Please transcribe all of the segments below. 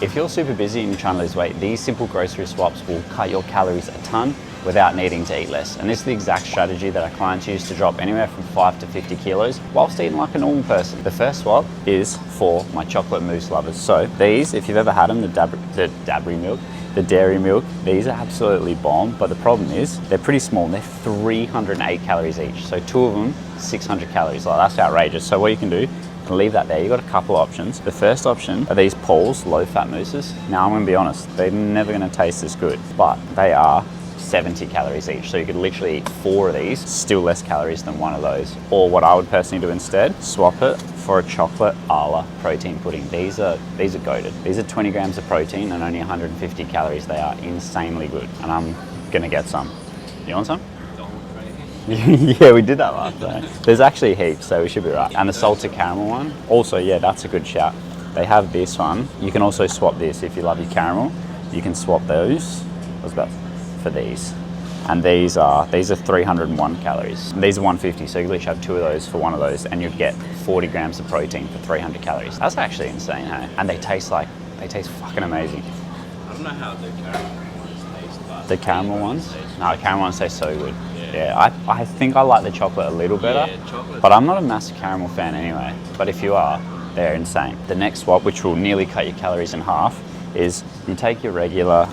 If you're super busy and you're trying to lose weight, these simple grocery swaps will cut your calories a ton without needing to eat less. And this is the exact strategy that our clients use to drop anywhere from 5 to 50 kilos whilst eating like a normal person. The first swap is for my chocolate mousse lovers. So these, if you've ever had them, the dairy milk, these are absolutely bomb, but the problem is they're pretty small. They're 308 calories each. So 2 of them, 600 calories. Like, that's outrageous. So what you can do, you can leave that there. You've got a couple options. The first option are these Paul's low-fat mousses. Now, I'm gonna be honest, they're never gonna taste as good, but they are 70 calories each. So you could literally eat 4 of these, still less calories than 1 of those. Or what I would personally do instead, swap it for a chocolate a la protein pudding. These are goated. These are 20 grams of protein and only 150 calories. They are insanely good. And I'm gonna get some. You want some? Yeah, we did that last time. There's actually heaps, so we should be right. And the salted caramel one, also, yeah, that's a good shout. They have this one. You can also swap this if you love your caramel. You can swap those. For these, and these are 301 calories. These are 150, so you literally have 2 of those for 1 of those, and you get 40 grams of protein for 300 calories. That's actually insane, hey? And they taste fucking amazing. I don't know how the caramel ones taste, but the caramel ones? No, the caramel ones taste so good. Yeah, I think I like the chocolate a little better, but I'm not a massive caramel fan anyway. But if you are, they're insane. The next swap, which will nearly cut your calories in half, is you take your regular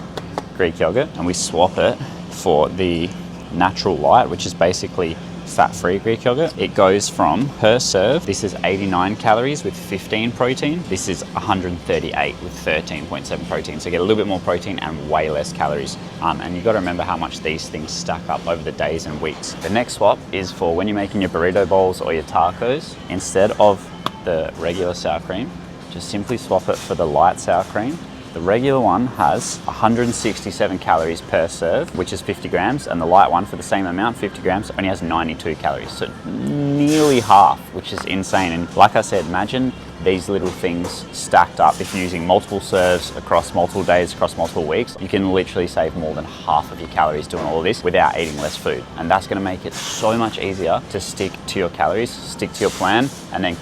Greek yogurt and we swap it for the natural light, which is basically fat-free Greek yogurt. It goes from, per serve, this is 89 calories with 15 protein. This is 138 with 13.7 protein. So you get a little bit more protein and way less calories. And you've got to remember how much these things stack up over the days and weeks. The next swap is for when you're making your burrito bowls or your tacos. Instead of the regular sour cream, just simply swap it for the light sour cream. The regular one has 167 calories per serve, which is 50 grams, and the light one for the same amount, 50 grams, only has 92 calories. So nearly half, which is insane. And like I said, imagine these little things stacked up. If you're using multiple serves across multiple days, across multiple weeks, you can literally save more than half of your calories doing all of this without eating less food. And that's gonna make it so much easier to stick to your calories, stick to your plan, and then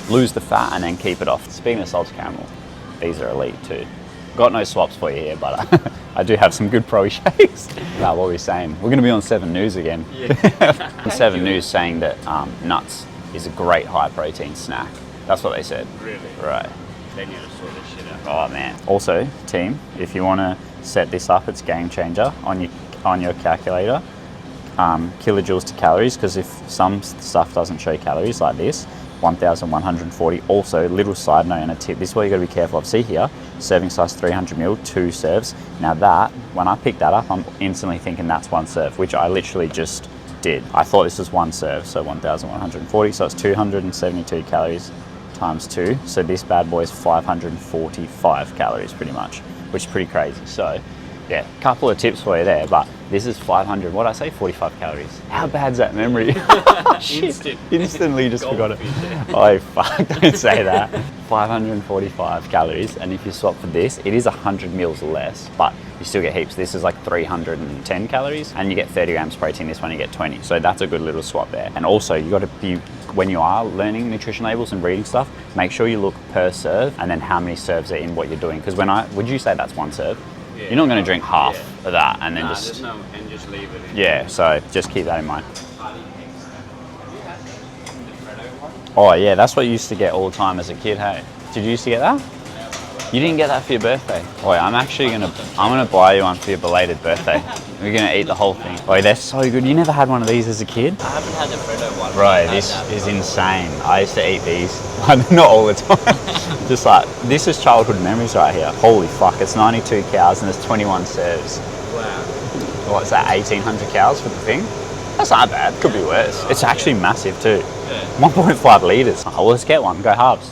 lose the fat and then keep it off. Speaking of salted caramel, these are elite too. Got no swaps for you here, but I do have some good pro shakes. Now, what were we saying? We're going to be on 7 News again. Yeah. 7 News saying that nuts is a great high protein snack. That's what they said. Really? Right. They need to sort this shit out. Oh man. Also, team, if you want to set this up, it's game changer on your calculator. Kilojoules to calories, because if some stuff doesn't show calories like this, 1,140. Also, little side note and a tip, this is what you got to be careful of. See here, serving size 300 ml, 2 serves. Now that, when I pick that up, I'm instantly thinking that's 1 serve, which I literally just did. I thought this was 1 serve, so 1,140, so it's 272 calories times 2. So this bad boy is 545 calories pretty much, which is pretty crazy. So yeah, a couple of tips for you there, but this is 500, what did I say, 45 calories. How bad's that memory? Shit, instantly just forgot it. Oh fuck, don't say that. 545 calories, and if you swap for this, it is 100 mils less, but you still get heaps. This is like 310 calories, and you get 30 grams protein. This one you get 20, so that's a good little swap there. And also, you got to be, when you are learning nutrition labels and reading stuff, make sure you look per serve, and then how many serves are in what you're doing. Because would you say that's 1 serve? Yeah, you're not going to drink half of that and then and just leave it in. Yeah, so just keep that in mind. Oh yeah, that's what you used to get all the time as a kid, hey? Did you used to get that? You didn't get that for your birthday? Oh, I'm gonna buy you one for your belated birthday. We're gonna eat the whole thing. Oh, they're so good. You never had one of these as a kid? I haven't had the Freddo one. Bro, this is insane. I used to eat these, not all the time. Just like, this is childhood memories right here. Holy fuck, it's 92 cows and there's 21 serves. Wow. What's that, 1,800 cows for the thing? That's not bad, could be worse. It's actually massive too. Yeah. 1.5 litres. Oh, well, let's get one, go halves.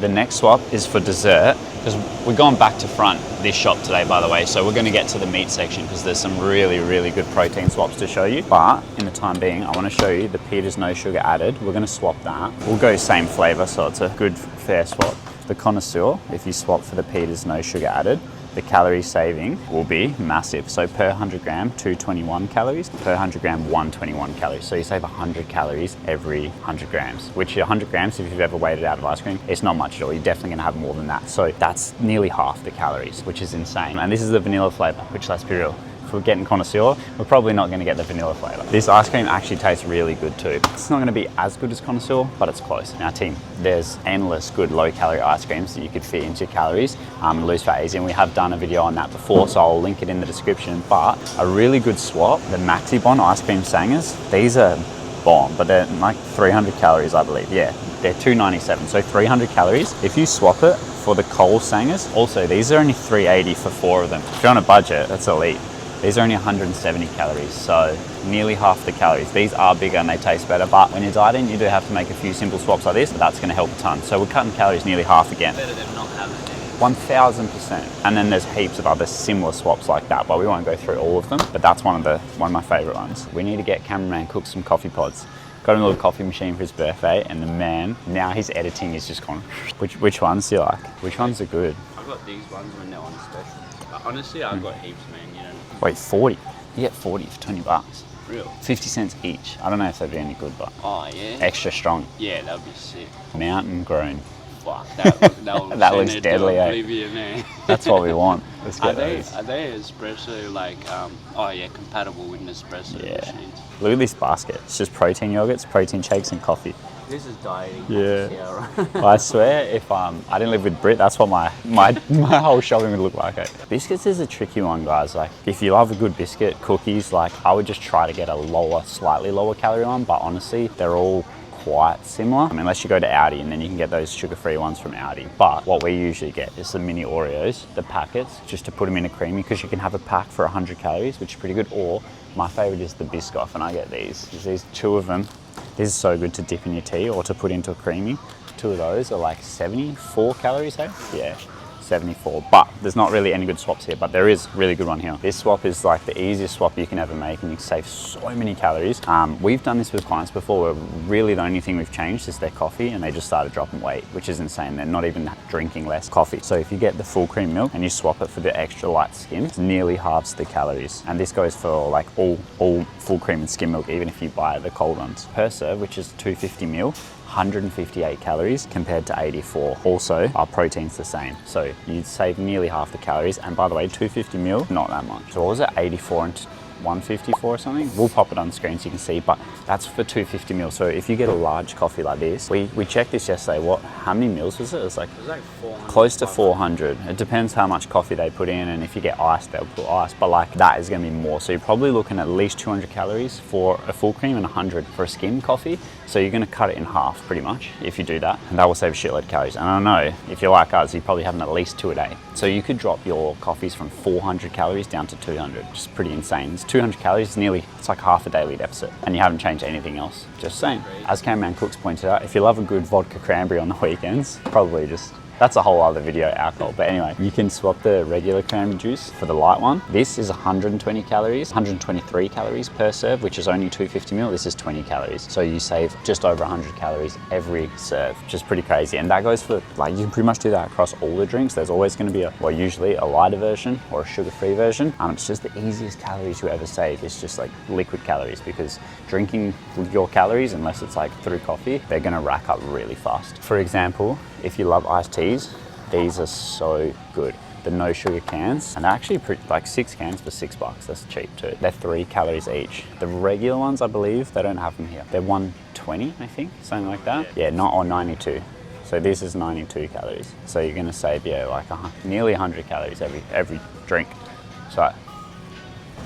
The next swap is for dessert, because we're going back to front this shop today, by the way, so we're going to get to the meat section because there's some really, really good protein swaps to show you. But in the time being, I want to show you the Peter's no sugar added. We're going to swap that. We'll go same flavour, so it's a good, fair swap. The connoisseur, if you swap for the Peter's no sugar added, the calorie saving will be massive. So per 100 gram, 221 calories, per 100 gram, 121 calories. So you save 100 calories every 100 grams, which 100 grams, if you've ever weighed it out of ice cream, it's not much at all. You're definitely gonna have more than that. So that's nearly half the calories, which is insane. And this is the vanilla flavor, which, let's be real, if we're getting connoisseur, we're probably not gonna get the vanilla flavor. This ice cream actually tastes really good too. It's not gonna be as good as connoisseur, but it's close. Now team, there's endless good low calorie ice creams that you could fit into your calories and lose fat easy, and we have done a video on that before, so I'll link it in the description. But a really good swap, the Maxibon ice cream sangers, these are bomb, but they're like 300 calories, I believe. Yeah, they're 297, so 300 calories. If you swap it for the Coal sangers, also these are only 380 for 4 of them. If you're on a budget, that's elite. These are only 170 calories, so nearly half the calories. These are bigger and they taste better, but when you're dieting, you do have to make a few simple swaps like this, but that's gonna help a ton. So we're cutting calories nearly half again. Better than not having it. 1000%. And then there's heaps of other similar swaps like that, but we won't go through all of them, but that's one of my favorite ones. We need to get cameraman Cook some coffee pods. Got him a little coffee machine for his birthday, and the man, now his editing is just gone. Which ones do you like? Which ones are good? I got these ones when they're on special. But honestly, I got heaps, man. You know. Wait, 40? You get 40 for 20 bucks. Real. 50 cents each. I don't know if they'd be any good, but Oh yeah. extra strong. Yeah, that'd be sick. Mountain grown. Fuck, that That looks deadly, eh? oblivion, eh? That's what we want. Let's Are get they those. espresso like oh yeah, compatible with Nespresso Yeah. machines? Look at this basket. It's just protein yogurts, protein shakes, and coffee. This is dieting. Yeah. I swear, if I didn't live with Brit, that's what my whole shopping would look like. Eh? Biscuits is a tricky one, guys. Like, if you love a good biscuit, cookies, like I would just try to get a slightly lower calorie one. But honestly, they're all quite similar. Unless you go to Aldi, and then you can get those sugar-free ones from Aldi. But what we usually get is the mini Oreos, the packets, just to put them in a creamy, because you can have a pack for 100 calories, which is pretty good. Or my favorite is the Biscoff, and I get these. There's these 2 of them. This is so good to dip in your tea or to put into a creamy. 2 of those are like 74 calories, hey? Yeah, 74. But there's not really any good swaps here, but there is a really good one here. This swap is like the easiest swap you can ever make, and you save so many calories. We've done this with clients before, where really the only thing we've changed is their coffee, and they just started dropping weight, which is insane. They're not even drinking less coffee. So if you get the full cream milk and you swap it for the extra light skim, it nearly halves the calories. And this goes for like all full cream and skim milk, even if you buy the cold ones. Per serve, which is 250 ml, 158 calories compared to 84. Also, our protein's the same. So you'd save nearly half the calories. And by the way, 250 ml, not that much. So what was it, 84 and 154 or something? We'll pop it on the screen so you can see, but that's for 250 ml. So if you get a large coffee like this, we checked this yesterday, how many mils was it? It was like 400. Close to 400. It depends how much coffee they put in, and if you get ice, they'll put ice, but like that is gonna be more. So you're probably looking at least 200 calories for a full cream and 100 for a skim coffee. So you're gonna cut it in half pretty much if you do that, and that will save a shitload of calories. And I know, if you're like us, you're probably having at least 2 a day. So you could drop your coffees from 400 calories down to 200, which is pretty insane. It's 200 calories, it's like half a daily deficit, and you haven't changed anything else. Just saying. As Cameraman Cooks pointed out, if you love a good vodka cranberry on the weekends, probably just, that's a whole other video, alcohol. But anyway, you can swap the regular cranberry juice for the light one. This is 120 calories, 123 calories per serve, which is only 250 ml. This is 20 calories. So you save just over 100 calories every serve, which is pretty crazy. And that goes for, like, you can pretty much do that across all the drinks. There's always gonna be usually a lighter version or a sugar-free version. It's just the easiest calories you ever save. It's just like liquid calories, because drinking your calories, unless it's like through coffee, they're gonna rack up really fast. For example, if you love iced teas, these are so good. The no sugar cans, and they're actually like 6 cans for $6. That's cheap too. They're 3 calories each. The regular ones, I believe, they don't have them here. They're 120, I think, something like that. Yeah, or 92. So this is 92 calories. So you're gonna save, like nearly 100 calories every drink. So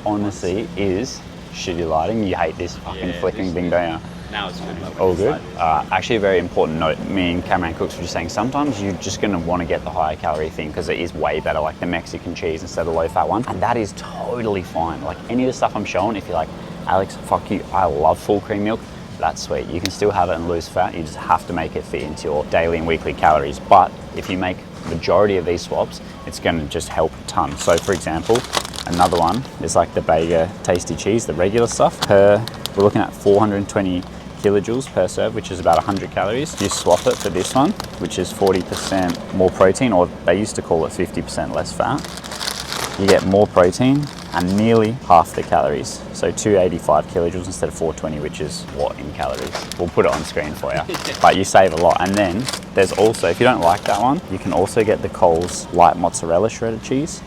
honestly, is shitty lighting. You hate this fucking flickering thing, don't you? Now it's good. All good. Actually, a very important note. Me and Cameraman Cooks were just saying, sometimes you're just going to want to get the higher calorie thing because it is way better, like the Mexican cheese instead of the low fat one. And that is totally fine. Like any of the stuff I'm showing, if you're like, Alex, fuck you, I love full cream milk, that's sweet. You can still have it and lose fat. You just have to make it fit into your daily and weekly calories. But if you make majority of these swaps, it's going to just help a ton. So for example, another one is like the Bega Tasty Cheese, the regular stuff. We're looking at 420 kilojoules per serve, which is about 100 calories. You swap it for this one, which is 40% more protein, or they used to call it 50% less fat. you get more protein and nearly half the calories. So 285 kilojoules instead of 420, which is what in calories? We'll put it on screen for you, but you save a lot. And then there's also, if you don't like that one, you can also get the Coles light mozzarella shredded cheese,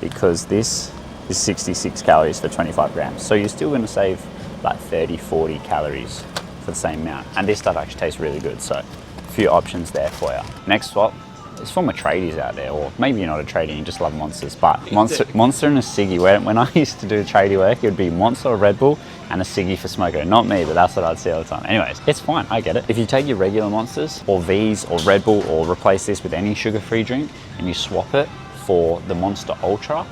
because this is 66 calories for 25 grams. So you're still gonna save like 30, 40 calories for the same amount. And this stuff actually tastes really good. So a few options there for you. Next swap, it's for my tradies out there, or maybe you're not a tradie, you just love Monsters, but Monster and a ciggy. When I used to do tradie work, it would be Monster or Red Bull and a ciggy for smoko. Not me, but that's what I'd see all the time. Anyways, it's fine, I get it. If you take your regular Monsters or V's or Red Bull, or replace this with any sugar-free drink, and you swap it for the Monster Ultra,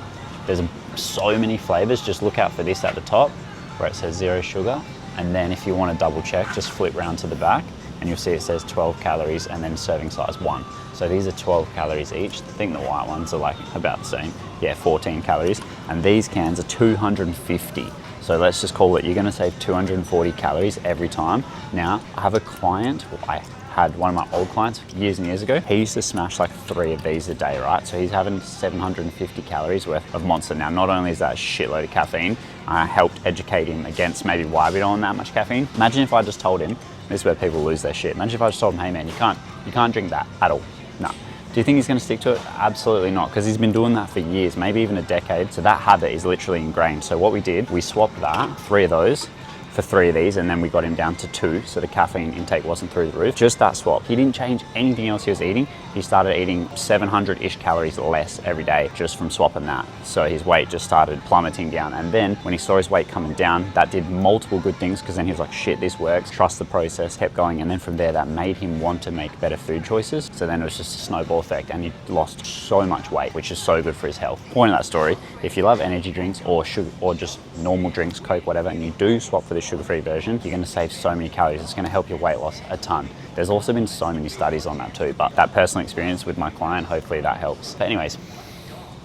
there's so many flavors. Just look out for this at the top where it says 0 sugar. And then if you want to double check, just flip round to the back and you'll see it says 12 calories and then serving size 1. So these are 12 calories each. I think the white ones are like about the same. Yeah, 14 calories. And these cans are 250. So let's just call it, you're gonna save 240 calories every time. Now, I have a client, I had one of my old clients years and years ago. He used to smash like 3 of these a day, right? So he's having 750 calories worth of Monster. Now, not only is that a shitload of caffeine, I helped educate him against maybe why we don't want that much caffeine. Imagine if I just told him, this is where people lose their shit. Imagine if I just told him, hey man, you can't drink that at all. No. Do you think he's gonna stick to it? Absolutely not, because he's been doing that for years, maybe even a decade. So that habit is literally ingrained. So what we did, we swapped that, 3 of those, for 3 of these, and then we got him down to 2, so the caffeine intake wasn't through the roof. Just that swap. He didn't change anything else he was eating. He started eating 700-ish calories less every day just from swapping that. So his weight just started plummeting down. And then when he saw his weight coming down, that did multiple good things, because then he was like, shit, this works, trust the process, kept going. And then from there, that made him want to make better food choices. So then it was just a snowball effect, and he lost so much weight, which is so good for his health. Point of that story, if you love energy drinks or sugar or just normal drinks, Coke, whatever, and you do swap for the sugar-free version, you're gonna save so many calories. It's gonna help your weight loss a ton. There's also been so many studies on that too, but that personal experience with my client, hopefully that helps. But anyways,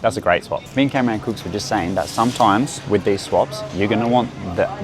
that's a great swap. Me and Cameraman Cooks were just saying that sometimes with these swaps, you're gonna want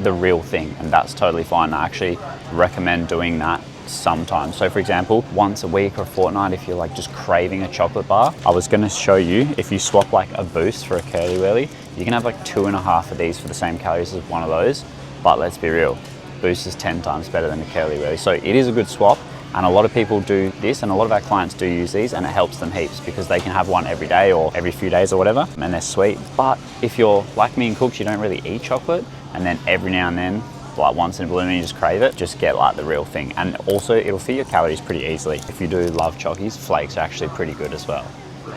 the real thing, and that's totally fine. I actually recommend doing that sometimes. So for example, once a week or a fortnight, if you're like just craving a chocolate bar, I was gonna show you, if you swap like a Boost for a Curly Wurly, you can have like 2.5 of these for the same calories as one of those. But let's be real, Boost is 10 times better than a Curly Wurly. So it is a good swap, and a lot of people do this, and a lot of our clients do use these, and it helps them heaps because they can have one every day or every few days or whatever, and they're sweet. But if you're like me and Cooks, you don't really eat chocolate, and then every now and then, like once in a blue moon, you just crave it, just get like the real thing. And also it'll fit your calories pretty easily. If you do love chockies, flakes are actually pretty good as well.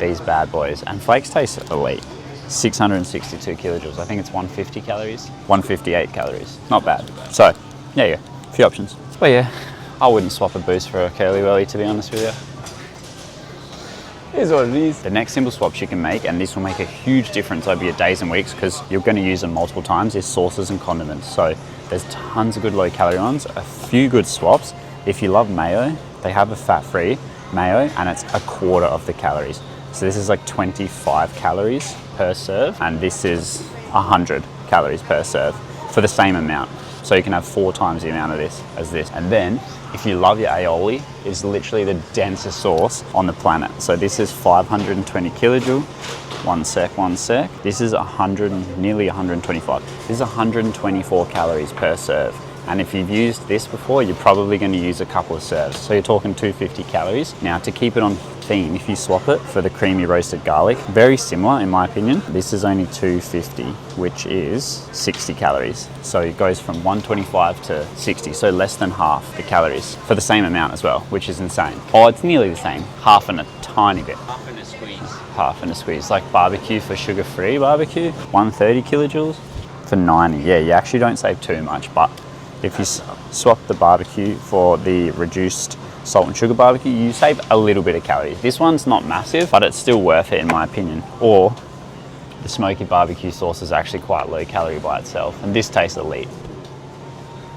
These bad boys, and flakes taste elite. 662 kilojoules. I think it's 150 calories, 158 calories. Not bad. So, there you go. A few options. But yeah, I wouldn't swap a Boost for a Curly Wurly, to be honest with you. Here's what it is. The next simple swaps you can make, and this will make a huge difference over your days and weeks because you're going to use them multiple times, is sauces and condiments. So there's tons of good low calorie ones, a few good swaps. If you love mayo, they have a fat-free mayo, and it's 1/4 of the calories. So this is like 25 calories per serve, and this is 100 calories per serve for the same amount. So you can have 4 times the amount of this as this. And then if you love your aioli, it's literally the densest sauce on the planet. So this is 520 kilojoule. One sec. This is nearly 125. This is 124 calories per serve. And if you've used this before, you're probably going to use a couple of serves. So you're talking 250 calories. Now, to keep it on theme, if you swap it for the creamy roasted garlic, very similar in my opinion. This is only 250, which is 60 calories. So it goes from 125 to 60, so less than half the calories for the same amount as well, which is insane. Oh, it's nearly the same, half and a tiny bit. Half in a squeeze. Half and a squeeze, like barbecue for sugar-free barbecue, 130 kilojoules for 90. Yeah, you actually don't save too much, but if you swap the barbecue for the reduced salt and sugar barbecue, you save a little bit of calories. This one's not massive, but it's still worth it in my opinion. Or the smoky barbecue sauce is actually quite low calorie by itself, and this tastes elite.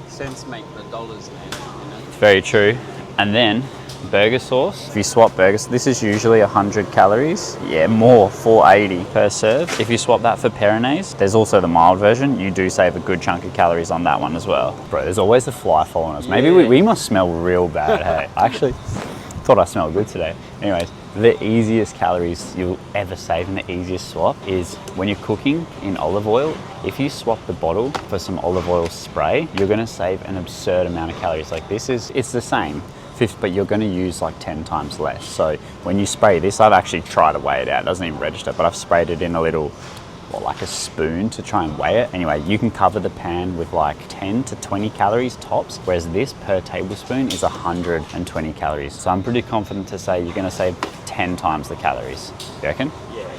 Cents make the dollars, man. You know? It's very true. And then burger sauce, if you swap burgers, this is usually 100 calories. Yeah, more, 480 per serve. If you swap that for Péronaise, there's also the mild version. You do save a good chunk of calories on that one as well. Bro, there's always a fly following us. Maybe we must smell real bad, hey? I actually thought I smelled good today. Anyways, The easiest calories you'll ever save and the easiest swap is when you're cooking in olive oil. If you swap the bottle for some olive oil spray, you're gonna save an absurd amount of calories. Like it's the same, but you're gonna use like 10 times less. So when you spray this, I've actually tried to weigh it out. It doesn't even register, but I've sprayed it in a little, like a spoon to try and weigh it. Anyway, you can cover the pan with like 10 to 20 calories tops, whereas this per tablespoon is 120 calories. So I'm pretty confident to say you're gonna save 10 times the calories. You reckon?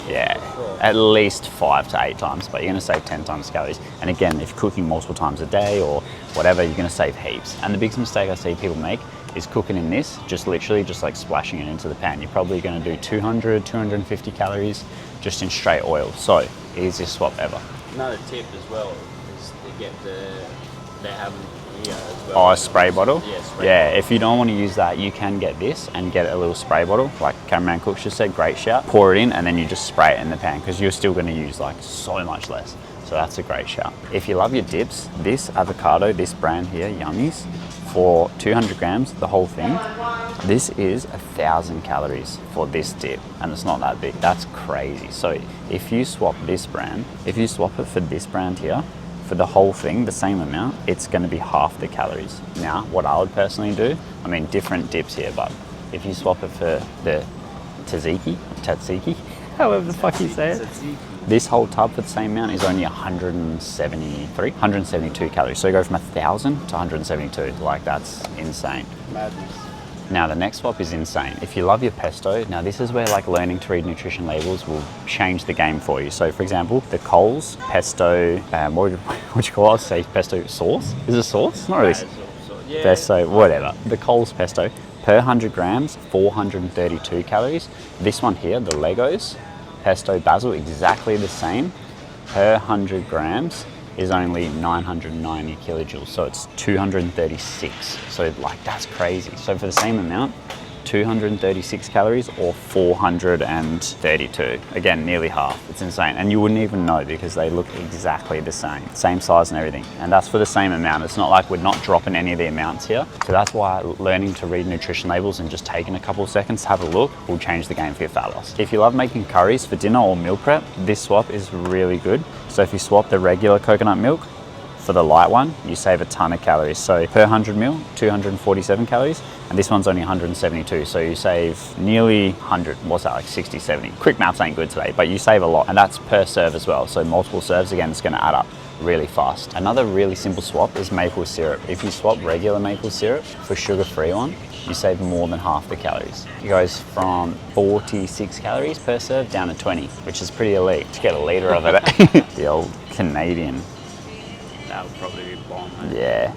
Yeah, sure. At least 5 to 8 times, but you're gonna save 10 times calories. And again, if you're cooking multiple times a day or whatever, you're gonna save heaps. And the biggest mistake I see people make is cooking in this, just literally just like splashing it into the pan. You're probably gonna do 200, 250 calories just in straight oil. So, easiest swap ever. Another tip as well is to get they have here as well. Oh, a spray bottle? Yeah, spray bottle. If you don't want to use that, you can get this and get a little spray bottle, like Cameraman Cooks just said, great shout. Pour it in and then you just spray it in the pan because you're still going to use like so much less. So that's a great shout. If you love your dips, this avocado, this brand here, Yummies, for 200 grams, the whole thing, this is 1,000 calories for this dip, and it's not that big. That's crazy. So if you swap this brand, if you swap it for this brand here, for the whole thing, the same amount, it's gonna be half the calories. Now, what I would personally do, I mean, different dips here, but if you swap it for the tzatziki, however the fuck you say it, this whole tub for the same amount is only 172 calories. So you go from 1,000 to 172. Like, that's insane. Madness. Now the next swap is insane. If you love your pesto, now this is where like learning to read nutrition labels will change the game for you. So for example, the Coles pesto, what would you call it? I'll say pesto sauce. Is it sauce? Not really. Yeah. Pesto, whatever. The Coles pesto, per 100 grams, 432 calories. This one here, the Legos pesto basil, exactly the same. Per 100 grams is only 990 kilojoules, so it's 236. So like, that's crazy. So for the same amount, 236 calories or 432. Again, nearly half. It's insane. And you wouldn't even know because they look exactly the same size and everything. And that's for the same amount. It's not like we're not dropping any of the amounts here. So that's why learning to read nutrition labels and just taking a couple of seconds to have a look will change the game for your fat loss. If you love making curries for dinner or meal prep, this swap is really good. So if you swap the regular coconut milk for the light one, you save a ton of calories. So per 100 mil, 247 calories, and this one's only 172. So you save nearly 100, what's that, like 60, 70. Quick maths ain't good today, but you save a lot, and that's per serve as well. So multiple serves, again, it's gonna add up really fast. Another really simple swap is maple syrup. If you swap regular maple syrup for sugar-free one, you save more than half the calories. It goes from 46 calories per serve down to 20, which is pretty elite. Just get a litre of it. The old Canadian. That would probably be bomb, mate. Yeah,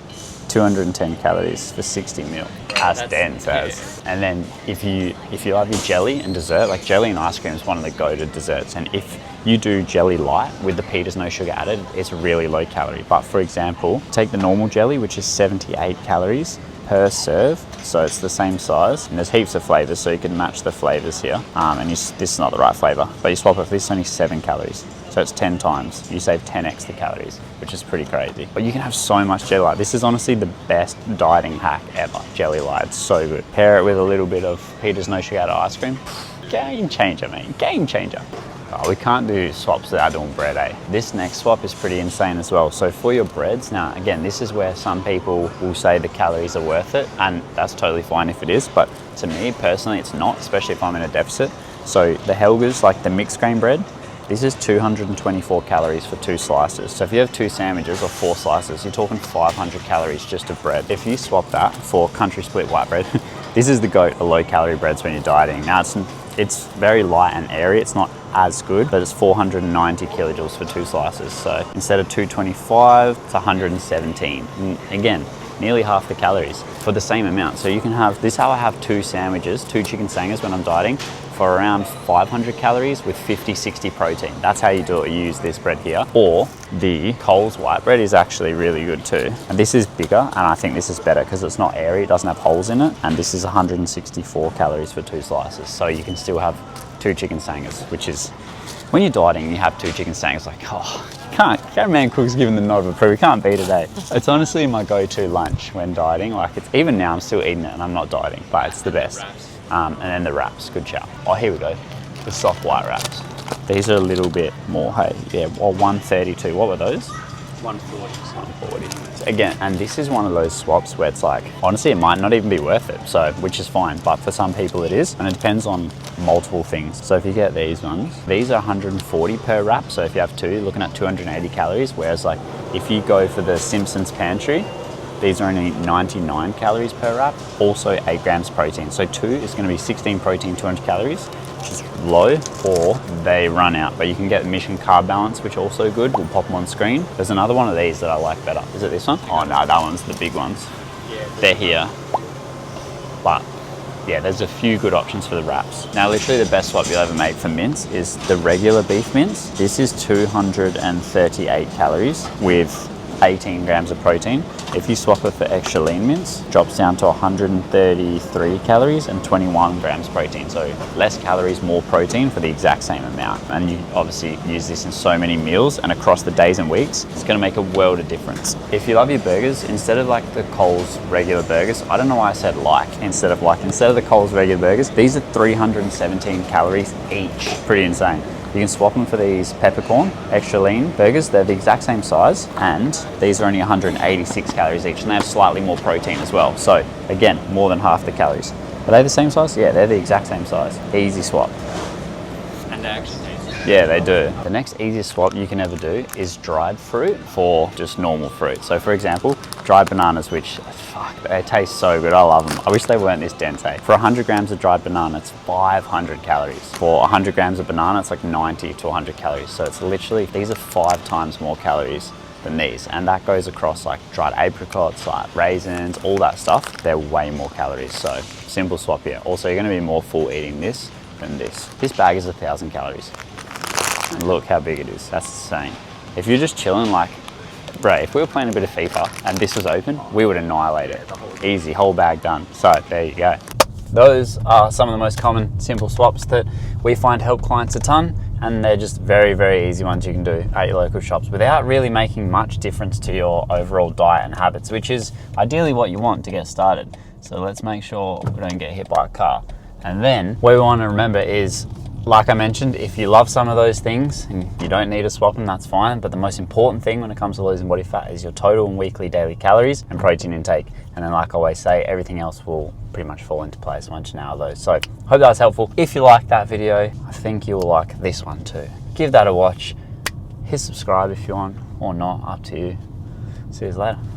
210 calories for 60 mil. That's dense as. And then if you love your jelly and dessert, like jelly and ice cream is one of the go-to desserts. And if you do jelly light with the Peters no sugar added, it's really low calorie. But for example, take the normal jelly, which is 78 calories per serve. So it's the same size, and there's heaps of flavors, so you can match the flavors here. This is not the right flavor, but you swap it for this, only 7 calories. So it's 10 times. You save 10 extra calories, which is pretty crazy. But you can have so much jelly light. This is honestly the best dieting hack ever. Jelly light, it's so good. Pair it with a little bit of Peters no sugar added ice cream. Game changer, man, game changer. Oh, we can't do swaps without doing bread, eh? This next swap is pretty insane as well. So for your breads, now again, this is where some people will say the calories are worth it, and that's totally fine if it is, but to me personally, it's not, especially if I'm in a deficit. So the Helga's, like the mixed grain bread, this is 224 calories for 2 slices. So if you have 2 sandwiches or 4 slices, you're talking 500 calories just of bread. If you swap that for country split white bread, this is the GOAT of low calorie breads when you're dieting. Now it's very light and airy. It's not as good, but it's 490 kilojoules for 2 slices. So instead of 225, it's 117. And again, nearly half the calories for the same amount. So you can have, this is how I have 2 sandwiches, 2 chicken sangers when I'm dieting, for around 500 calories with 50, 60 protein. That's how you do it. You use this bread here. Or the Coles white bread is actually really good too. And this is bigger, and I think this is better because it's not airy, it doesn't have holes in it. And this is 164 calories for 2 slices. So you can still have 2 chicken sangers, which is, when you're dieting, you have 2 chicken sangers, like, oh, Cameraman Cook's giving the nod of approval. We can't beat it, eh? It's honestly my go-to lunch when dieting. Like, it's, even now I'm still eating it and I'm not dieting, but it's the best. And then the wraps, good shout. Oh, here we go. The soft white wraps. These are a little bit more, hey, yeah, well, 132. What were those? 140. 140. So again, and this is one of those swaps where it's like, honestly, it might not even be worth it, so, which is fine, but for some people it is, and it depends on multiple things. So if you get these ones, these are 140 per wrap, so if you have two, you're looking at 280 calories, whereas like, if you go for the Simpsons Pantry, these are only 99 calories per wrap, also 8 grams protein. So two is going to be 16 protein, 200 calories, which is low, or they run out. But you can get Mission Carb Balance, which are also good. We'll pop them on screen. There's another one of these that I like better. Is it this one? Oh no, that one's the big ones. Yeah, they're here. But yeah, there's a few good options for the wraps. Now, literally the best swap you'll ever make for mince is the regular beef mince. This is 238 calories with 18 grams of protein. If you swap it for extra lean mince, drops down to 133 calories and 21 grams protein. So less calories, more protein for the exact same amount. And you obviously use this in so many meals and across the days and weeks, it's gonna make a world of difference. If you love your burgers, instead of like the Coles regular burgers, I don't know why I said instead of the Coles regular burgers, these are 317 calories each. Pretty insane. You can swap them for these peppercorn, extra lean burgers. They're the exact same size, and these are only 186 calories each, and they have slightly more protein as well. So again, more than half the calories. Are they the same size? Yeah, they're the exact same size. Easy swap. And they actually taste. Yeah, they do. The next easiest swap you can ever do is dried fruit for just normal fruit. So for example, dried bananas, which, fuck, they taste so good. I love them. I wish they weren't this dense. For 100 grams of dried banana, it's 500 calories. For 100 grams of banana, it's like 90 to 100 calories. So it's literally, these are 5 times more calories than these. And that goes across like dried apricots, like raisins, all that stuff. They're way more calories. So simple swap here. Also, you're gonna be more full eating this than this. This bag is 1,000 calories. And look how big it is. That's insane. If you're just chilling, like, bro, if we were playing a bit of FIFA and this was open, we would annihilate it. Easy, whole bag done. So there you go. Those are some of the most common simple swaps that we find help clients a ton, and they're just very, very easy ones you can do at your local shops without really making much difference to your overall diet and habits, which is ideally what you want to get started. So let's make sure we don't get hit by a car. And then what we want to remember is, like I mentioned, if you love some of those things and you don't need to swap them, that's fine. But the most important thing when it comes to losing body fat is your total and weekly daily calories and protein intake. And then, like I always say, everything else will pretty much fall into place once you nail those. So hope that was helpful. If you liked that video, I think you'll like this one too. Give that a watch. Hit subscribe if you want, or not, up to you. See you later.